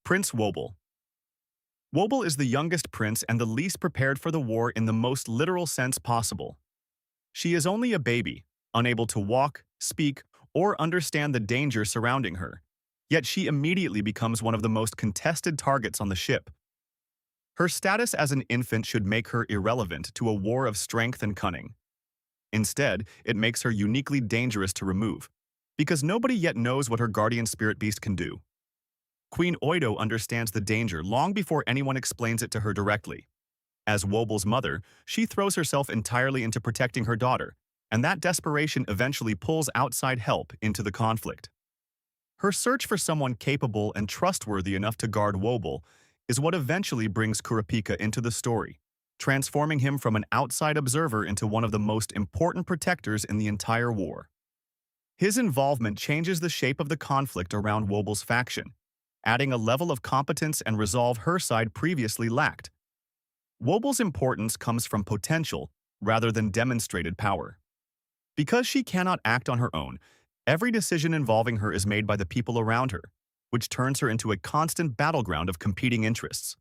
Prince Wobble. Wobble is the youngest prince and the least prepared for the war in the most literal sense possible. She is only a baby, unable to walk, speak, or understand the danger surrounding her. Yet she immediately becomes one of the most contested targets on the ship. Her status as an infant should make her irrelevant to a war of strength and cunning. Instead, it makes her uniquely dangerous to remove, because nobody yet knows what her guardian spirit beast can do. Queen Oido understands the danger long before anyone explains it to her directly. As Wobble's mother, she throws herself entirely into protecting her daughter, and that desperation eventually pulls outside help into the conflict. Her search for someone capable and trustworthy enough to guard Wobble is what eventually brings Kurapika into the story, transforming him from an outside observer into one of the most important protectors in the entire war. His involvement changes the shape of the conflict around Wobble's faction, adding a level of competence and resolve her side previously lacked. Wobble's importance comes from potential rather than demonstrated power. Because she cannot act on her own, every decision involving her is made by the people around her, which turns her into a constant battleground of competing interests.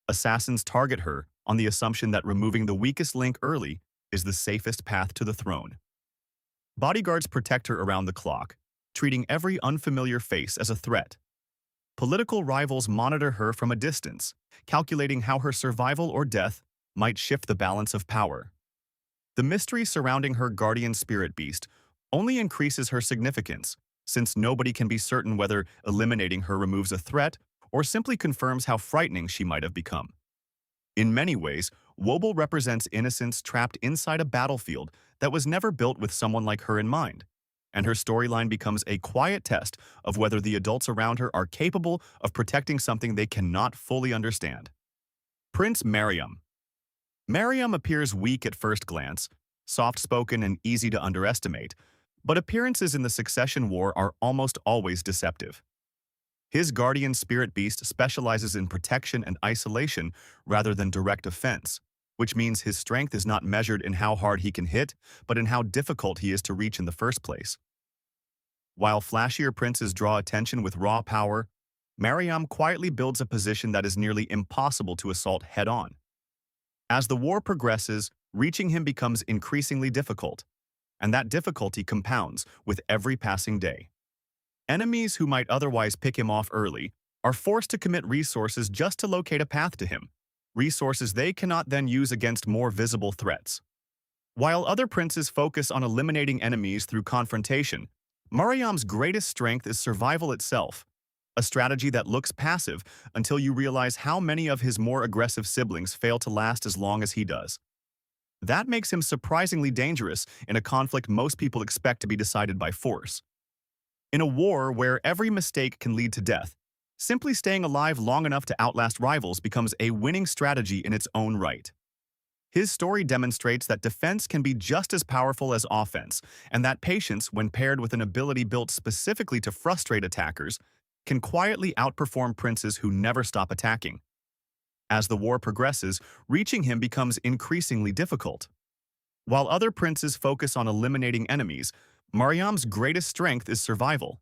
Assassins target her on the assumption that removing the weakest link early is the safest path to the throne. Bodyguards protect her around the clock, treating every unfamiliar face as a threat. Political rivals monitor her from a distance, calculating how her survival or death might shift the balance of power. The mystery surrounding her guardian spirit beast only increases her significance, since nobody can be certain whether eliminating her removes a threat or simply confirms how frightening she might have become. In many ways, Wobble represents innocence trapped inside a battlefield that was never built with someone like her in mind, and her storyline becomes a quiet test of whether the adults around her are capable of protecting something they cannot fully understand. Prince Mariam. Mariam appears weak at first glance, soft-spoken and easy to underestimate, but appearances in the Succession War are almost always deceptive. His guardian spirit beast specializes in protection and isolation rather than direct offense, which means his strength is not measured in how hard he can hit, but in how difficult he is to reach in the first place. While flashier princes draw attention with raw power, Mariam quietly builds a position that is nearly impossible to assault head-on. As the war progresses, reaching him becomes increasingly difficult, and that difficulty compounds with every passing day. Enemies who might otherwise pick him off early are forced to commit resources just to locate a path to him, resources they cannot then use against more visible threats. While other princes focus on eliminating enemies through confrontation, Mariam's greatest strength is survival itself, a strategy that looks passive until you realize how many of his more aggressive siblings fail to last as long as he does. That makes him surprisingly dangerous in a conflict most people expect to be decided by force. In a war where every mistake can lead to death, simply staying alive long enough to outlast rivals becomes a winning strategy in its own right. His story demonstrates that defense can be just as powerful as offense, and that patience, when paired with an ability built specifically to frustrate attackers, can quietly outperform princes who never stop attacking. As the war progresses, reaching him becomes increasingly difficult. While other princes focus on eliminating enemies, Mariam's greatest strength is survival.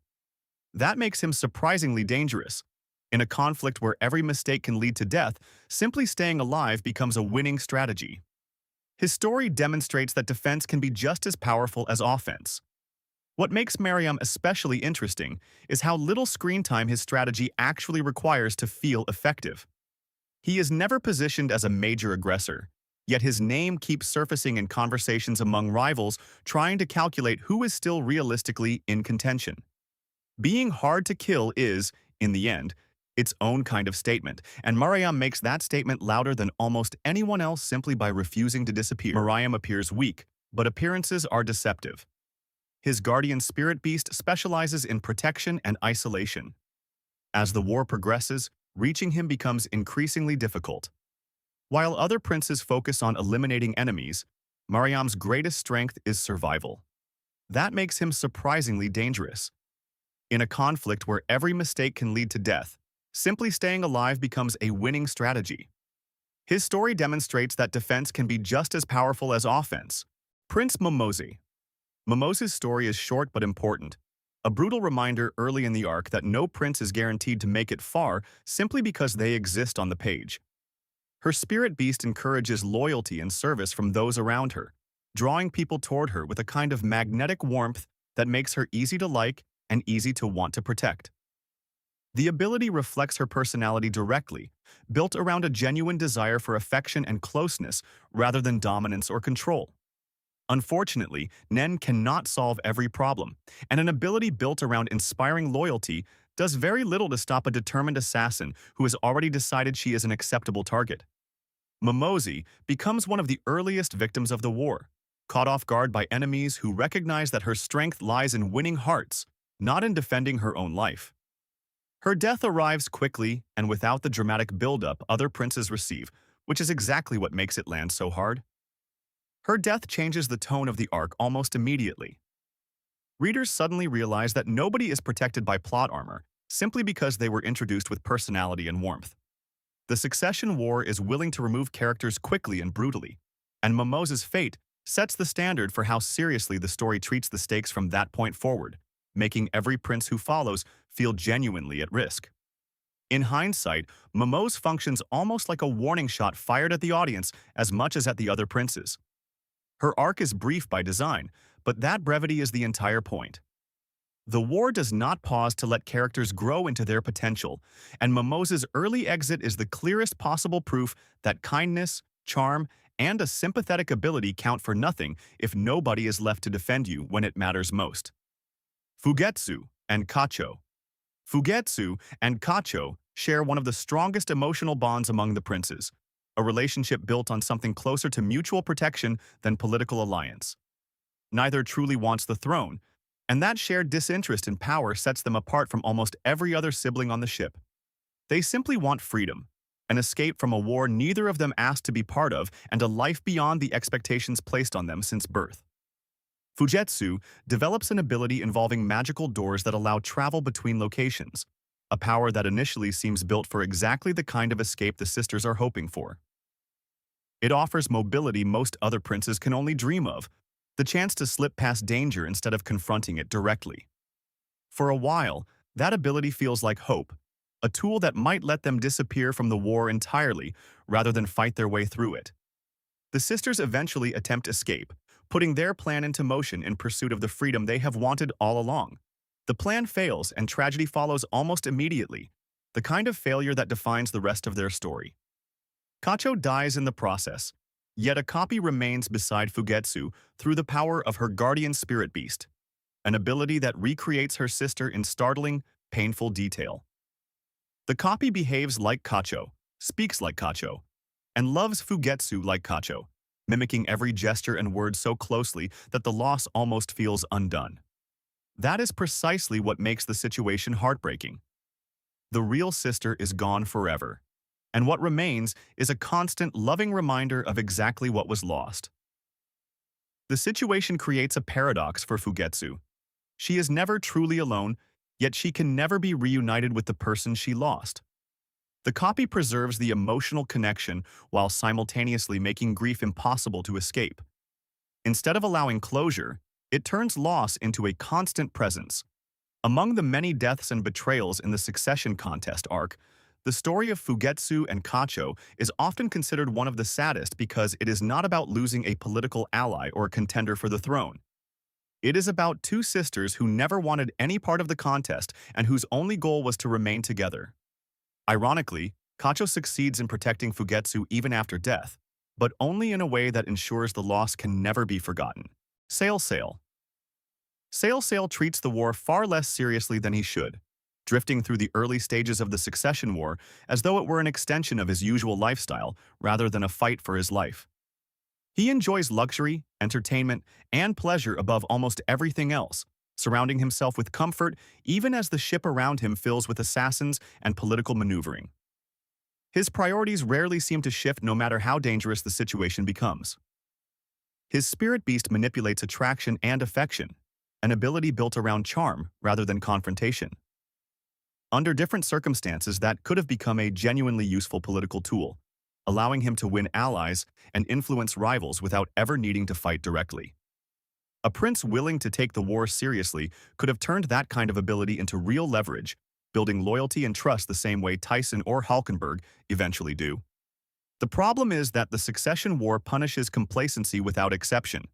That makes him surprisingly dangerous. In a conflict where every mistake can lead to death, simply staying alive becomes a winning strategy. His story demonstrates that defense can be just as powerful as offense. What makes Mariam especially interesting is how little screen time his strategy actually requires to feel effective. He is never positioned as a major aggressor, yet his name keeps surfacing in conversations among rivals trying to calculate who is still realistically in contention. Being hard to kill is, in the end, its own kind of statement, and Mariam makes that statement louder than almost anyone else simply by refusing to disappear. Mariam appears weak, but appearances are deceptive. His guardian spirit beast specializes in protection and isolation. As the war progresses, reaching him becomes increasingly difficult. While other princes focus on eliminating enemies, Mariam's greatest strength is survival. That makes him surprisingly dangerous. In a conflict where every mistake can lead to death, simply staying alive becomes a winning strategy. His story demonstrates that defense can be just as powerful as offense. Prince Momozi. Momozi's story is short but important. a brutal reminder early in the arc that no prince is guaranteed to make it far simply because they exist on the page. Her spirit beast encourages loyalty and service from those around her, drawing people toward her with a kind of magnetic warmth that makes her easy to like and easy to want to protect. The ability reflects her personality directly, built around a genuine desire for affection and closeness rather than dominance or control. Unfortunately, Nen cannot solve every problem, and an ability built around inspiring loyalty does very little to stop a determined assassin who has already decided she is an acceptable target. Momozi becomes one of the earliest victims of the war, caught off guard by enemies who recognize that her strength lies in winning hearts, not in defending her own life. Her death arrives quickly and without the dramatic build-up other princes receive, which is exactly what makes it land so hard. Her death changes the tone of the arc almost immediately. Readers suddenly realize that nobody is protected by plot armor simply because they were introduced with personality and warmth. The Succession War is willing to remove characters quickly and brutally, and Momoza's fate sets the standard for how seriously the story treats the stakes from that point forward, making every prince who follows feel genuinely at risk. In hindsight, Momoz functions almost like a warning shot fired at the audience as much as at the other princes. Her arc is brief by design, but that brevity is the entire point. The war does not pause to let characters grow into their potential, and Momoz's early exit is the clearest possible proof that kindness, charm, and a sympathetic ability count for nothing if nobody is left to defend you when it matters most. Fugetsu and Kacho. Fugetsu and Kacho share one of the strongest emotional bonds among the princes, a relationship built on something closer to mutual protection than political alliance. Neither truly wants the throne, and that shared disinterest in power sets them apart from almost every other sibling on the ship. They simply want freedom, an escape from a war neither of them asked to be part of, and a life beyond the expectations placed on them since birth. Fugetsu develops an ability involving magical doors that allow travel between locations, a power that initially seems built for exactly the kind of escape the sisters are hoping for. It offers mobility most other princes can only dream of, the chance to slip past danger instead of confronting it directly. For a while, that ability feels like hope, a tool that might let them disappear from the war entirely rather than fight their way through it. The sisters eventually attempt escape, putting their plan into motion in pursuit of the freedom they have wanted all along. The plan fails and tragedy follows almost immediately, the kind of failure that defines the rest of their story. Kacho dies in the process, yet a copy remains beside Fugetsu through the power of her guardian spirit beast, an ability that recreates her sister in startling, painful detail. The copy behaves like Kacho, speaks like Kacho, and loves Fugetsu like Kacho, mimicking every gesture and word so closely that the loss almost feels undone. That is precisely what makes the situation heartbreaking. The real sister is gone forever, and what remains is a constant, loving reminder of exactly what was lost. The situation creates a paradox for Fugetsu. She is never truly alone, yet she can never be reunited with the person she lost. The copy preserves the emotional connection while simultaneously making grief impossible to escape. Instead of allowing closure, it turns loss into a constant presence. Among the many deaths and betrayals in the Succession Contest arc, the story of Fugetsu and Kacho is often considered one of the saddest because it is not about losing a political ally or a contender for the throne. It is about two sisters who never wanted any part of the contest and whose only goal was to remain together. Ironically, Kacho succeeds in protecting Fugetsu even after death, but only in a way that ensures the loss can never be forgotten. Sail Sail. Sail Sail treats the war far less seriously than he should, drifting through the early stages of the Succession War as though it were an extension of his usual lifestyle rather than a fight for his life. He enjoys luxury, entertainment, and pleasure above almost everything else, surrounding himself with comfort even as the ship around him fills with assassins and political maneuvering. His priorities rarely seem to shift no matter how dangerous the situation becomes. His spirit beast manipulates attraction and affection, an ability built around charm rather than confrontation. Under different circumstances, that could have become a genuinely useful political tool, allowing him to win allies and influence rivals without ever needing to fight directly. A prince willing to take the war seriously could have turned that kind of ability into real leverage, building loyalty and trust the same way Tyson or Halkenberg eventually do. The problem is that the succession war punishes complacency without exception.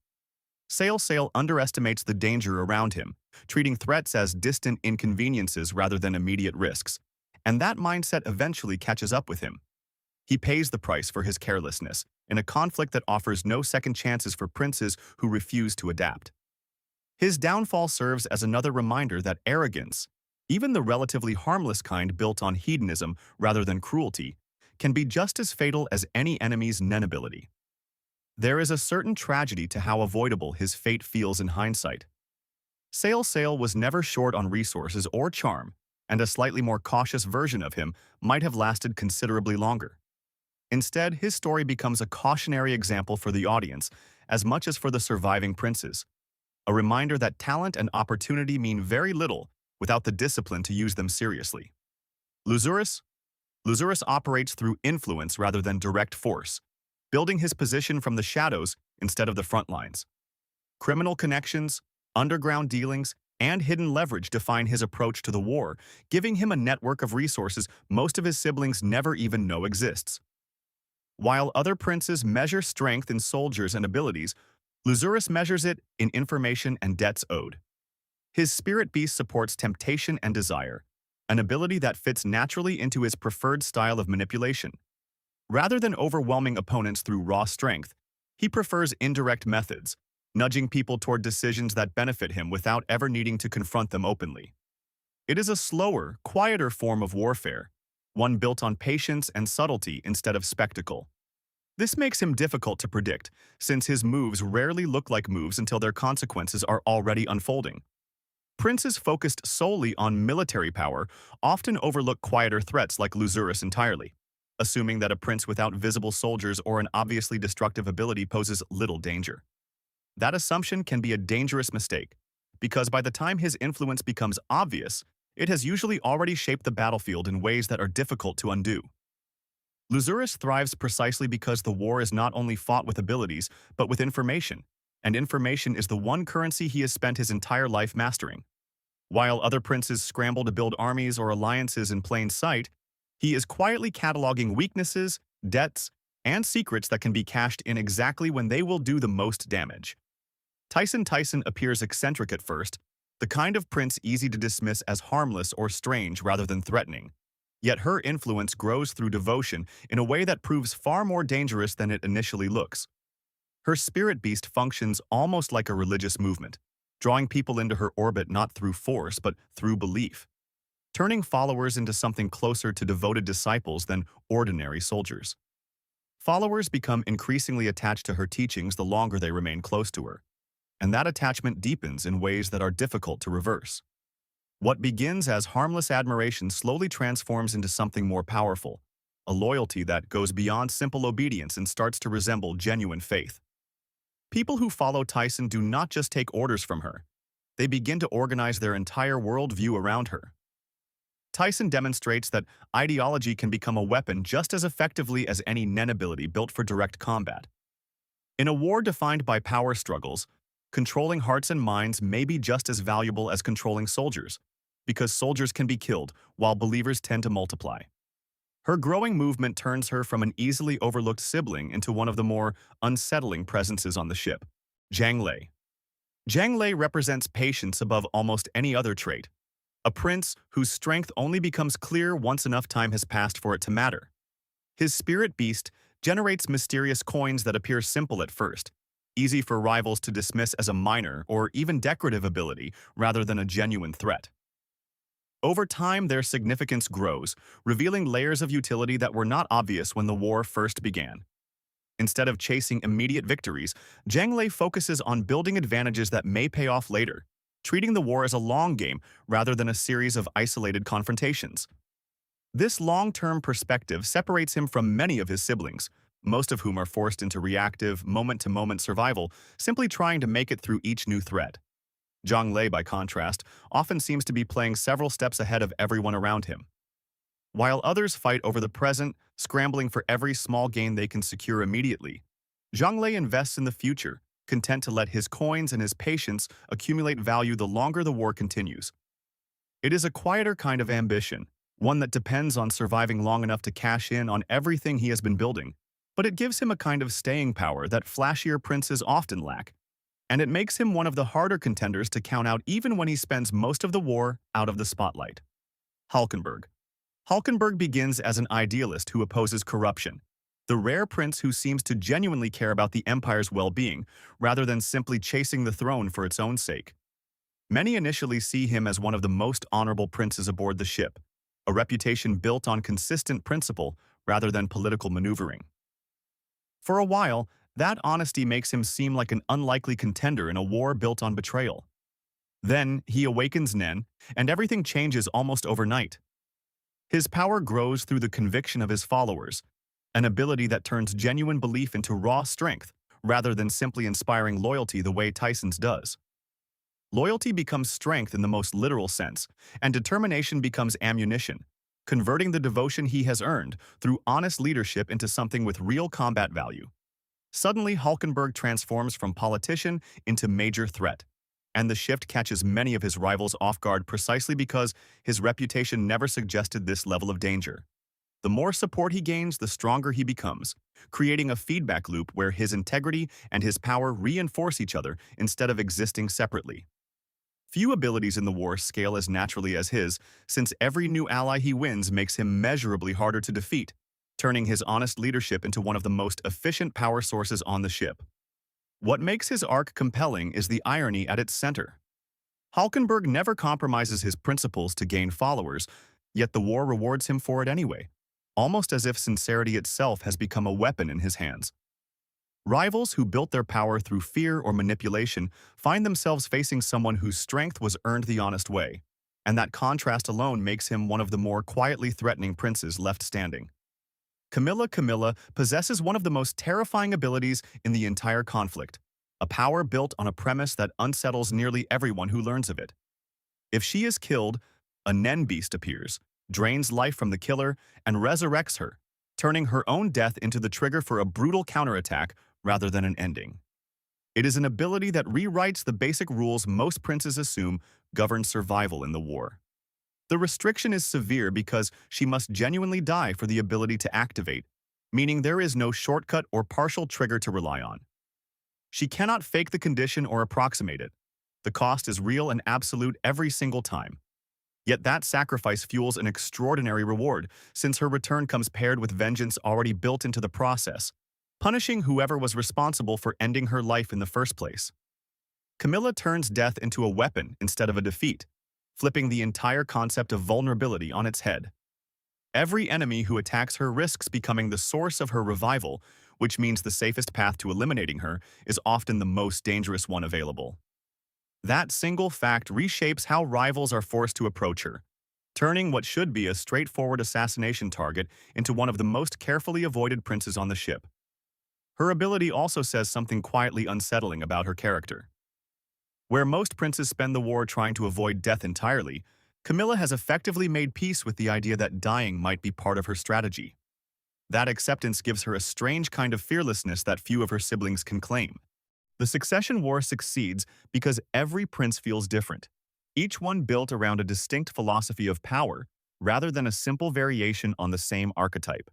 Sale underestimates the danger around him, treating threats as distant inconveniences rather than immediate risks, and that mindset eventually catches up with him. He pays the price for his carelessness, in a conflict that offers no second chances for princes who refuse to adapt. His downfall serves as another reminder that arrogance, even the relatively harmless kind built on hedonism rather than cruelty, can be just as fatal as any enemy's nenability. There is a certain tragedy to how avoidable his fate feels in hindsight. Sale was never short on resources or charm, and a slightly more cautious version of him might have lasted considerably longer. Instead, his story becomes a cautionary example for the audience as much as for the surviving princes, a reminder that talent and opportunity mean very little without the discipline to use them seriously. Lucerys operates through influence rather than direct force, building his position from the shadows instead of the front lines. Criminal connections, underground dealings, and hidden leverage define his approach to the war, giving him a network of resources most of his siblings never even know exists. While other princes measure strength in soldiers and abilities, Lucerys measures it in information and debts owed. His spirit beast supports temptation and desire, an ability that fits naturally into his preferred style of manipulation. Rather than overwhelming opponents through raw strength, he prefers indirect methods, nudging people toward decisions that benefit him without ever needing to confront them openly. It is a slower, quieter form of warfare, one built on patience and subtlety instead of spectacle. This makes him difficult to predict, since his moves rarely look like moves until their consequences are already unfolding. Princes focused solely on military power often overlook quieter threats like Lucerys entirely, assuming that a prince without visible soldiers or an obviously destructive ability poses little danger. That assumption can be a dangerous mistake, because by the time his influence becomes obvious, it has usually already shaped the battlefield in ways that are difficult to undo. Lucerys thrives precisely because the war is not only fought with abilities, but with information, and information is the one currency he has spent his entire life mastering. While other princes scramble to build armies or alliances in plain sight, he is quietly cataloging weaknesses, debts, and secrets that can be cashed in exactly when they will do the most damage. Tyson appears eccentric at first, the kind of prince easy to dismiss as harmless or strange rather than threatening. Yet her influence grows through devotion in a way that proves far more dangerous than it initially looks. Her spirit beast functions almost like a religious movement, drawing people into her orbit not through force but through belief, turning followers into something closer to devoted disciples than ordinary soldiers. Followers become increasingly attached to her teachings the longer they remain close to her, and that attachment deepens in ways that are difficult to reverse. What begins as harmless admiration slowly transforms into something more powerful, a loyalty that goes beyond simple obedience and starts to resemble genuine faith. People who follow Tyson do not just take orders from her, they begin to organize their entire worldview around her. Tyson demonstrates that ideology can become a weapon just as effectively as any nenability built for direct combat. In a war defined by power struggles, controlling hearts and minds may be just as valuable as controlling soldiers, because soldiers can be killed while believers tend to multiply. Her growing movement turns her from an easily overlooked sibling into one of the more unsettling presences on the ship, Zhang Lei. Zhang Lei represents patience above almost any other trait, a prince whose strength only becomes clear once enough time has passed for it to matter. His spirit beast generates mysterious coins that appear simple at first, easy for rivals to dismiss as a minor or even decorative ability rather than a genuine threat. Over time, their significance grows, revealing layers of utility that were not obvious when the war first began. Instead of chasing immediate victories, Zhang Lei focuses on building advantages that may pay off later, treating the war as a long game rather than a series of isolated confrontations. This long-term perspective separates him from many of his siblings, most of whom are forced into reactive, moment-to-moment survival, simply trying to make it through each new threat. Zhang Lei, by contrast, often seems to be playing several steps ahead of everyone around him. While others fight over the present, scrambling for every small gain they can secure immediately, Zhang Lei invests in the future, content to let his coins and his patience accumulate value the longer the war continues. It is a quieter kind of ambition, one that depends on surviving long enough to cash in on everything he has been building, but it gives him a kind of staying power that flashier princes often lack, and it makes him one of the harder contenders to count out even when he spends most of the war out of the spotlight. Hulkenberg. Hulkenberg begins as an idealist who opposes corruption, the rare prince who seems to genuinely care about the empire's well-being rather than simply chasing the throne for its own sake. Many initially see him as one of the most honorable princes aboard the ship, a reputation built on consistent principle rather than political maneuvering. For a while, that honesty makes him seem like an unlikely contender in a war built on betrayal. Then, he awakens Nen, and everything changes almost overnight. His power grows through the conviction of his followers, an ability that turns genuine belief into raw strength, rather than simply inspiring loyalty the way Tyson's does. Loyalty becomes strength in the most literal sense, and determination becomes ammunition, converting the devotion he has earned through honest leadership into something with real combat value. Suddenly, Hulkenberg transforms from politician into major threat, and the shift catches many of his rivals off guard precisely because his reputation never suggested this level of danger. The more support he gains, the stronger he becomes, creating a feedback loop where his integrity and his power reinforce each other instead of existing separately. Few abilities in the war scale as naturally as his, since every new ally he wins makes him measurably harder to defeat, turning his honest leadership into one of the most efficient power sources on the ship. What makes his arc compelling is the irony at its center. Hulkenberg never compromises his principles to gain followers, yet the war rewards him for it anyway, almost as if sincerity itself has become a weapon in his hands. Rivals who built their power through fear or manipulation find themselves facing someone whose strength was earned the honest way, and that contrast alone makes him one of the more quietly threatening princes left standing. Camilla possesses one of the most terrifying abilities in the entire conflict, a power built on a premise that unsettles nearly everyone who learns of it. If she is killed, a Nen beast appears, drains life from the killer, and resurrects her, turning her own death into the trigger for a brutal counterattack rather than an ending. It is an ability that rewrites the basic rules most princes assume govern survival in the war. The restriction is severe because she must genuinely die for the ability to activate, meaning there is no shortcut or partial trigger to rely on. She cannot fake the condition or approximate it. The cost is real and absolute every single time. Yet that sacrifice fuels an extraordinary reward, since her return comes paired with vengeance already built into the process, punishing whoever was responsible for ending her life in the first place. Camilla turns death into a weapon instead of a defeat, flipping the entire concept of vulnerability on its head. Every enemy who attacks her risks becoming the source of her revival, which means the safest path to eliminating her is often the most dangerous one available. That single fact reshapes how rivals are forced to approach her, turning what should be a straightforward assassination target into one of the most carefully avoided princes on the ship. Her ability also says something quietly unsettling about her character. Where most princes spend the war trying to avoid death entirely, Camilla has effectively made peace with the idea that dying might be part of her strategy. That acceptance gives her a strange kind of fearlessness that few of her siblings can claim. The succession war succeeds because every prince feels different, each one built around a distinct philosophy of power rather than a simple variation on the same archetype.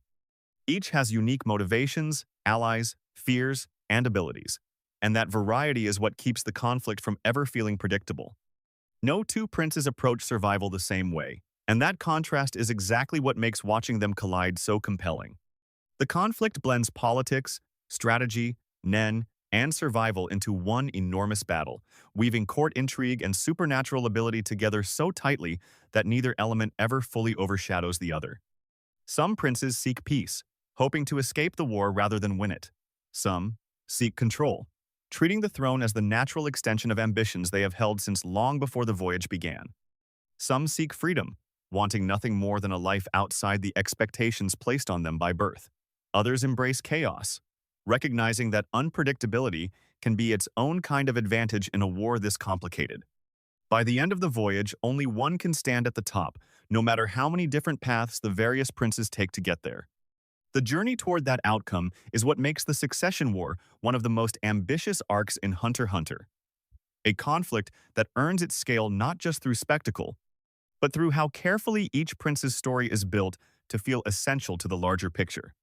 Each has unique motivations, allies, fears, and abilities, and that variety is what keeps the conflict from ever feeling predictable. No two princes approach survival the same way, and that contrast is exactly what makes watching them collide so compelling. The conflict blends politics, strategy, Nen, and survival into one enormous battle, weaving court intrigue and supernatural ability together so tightly that neither element ever fully overshadows the other. Some princes seek peace, hoping to escape the war rather than win it. Some seek control, treating the throne as the natural extension of ambitions they have held since long before the voyage began. Some seek freedom, wanting nothing more than a life outside the expectations placed on them by birth. Others embrace chaos, recognizing that unpredictability can be its own kind of advantage in a war this complicated. By the end of the voyage, only one can stand at the top, no matter how many different paths the various princes take to get there. The journey toward that outcome is what makes the Succession War one of the most ambitious arcs in Hunter x Hunter, a conflict that earns its scale not just through spectacle, but through how carefully each prince's story is built to feel essential to the larger picture.